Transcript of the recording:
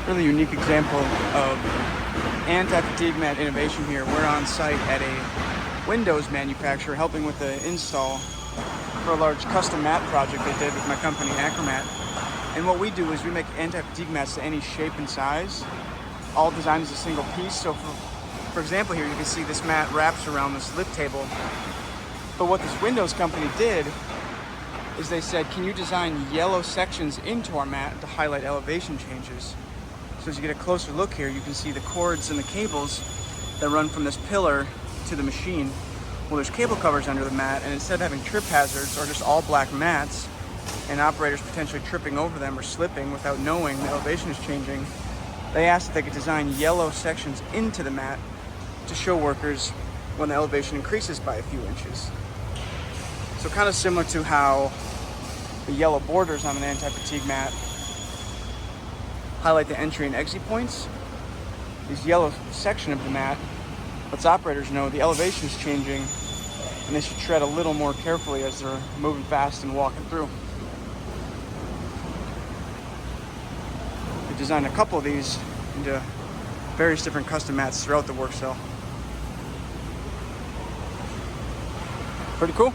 Really unique example of anti-fatigue mat innovation here. We're on site at a Windows manufacturer helping with the install for a large custom mat project they did with my company, AcroMat. And what we do is we make anti-fatigue mats to any shape and size, all designed as a single piece. So for example here, you can see this mat wraps around this lift table. But what this Windows company did is they said, can you design yellow sections into our mat to highlight elevation changes? So as you get a closer look here, you can see the cords and the cables that run from this pillar to the machine. Well, there's cable covers under the mat, and instead of having trip hazards or just all black mats and operators potentially tripping over them or slipping without knowing the elevation is changing, they asked if they could design yellow sections into the mat to show workers when the elevation increases by a few inches. So kind of similar to how the yellow borders on an anti-fatigue mat highlight the entry and exit points. This yellow section of the mat lets operators know the elevation is changing and they should tread a little more carefully as they're moving fast and walking through. We designed a couple of these into various different custom mats throughout the work cell. Pretty cool.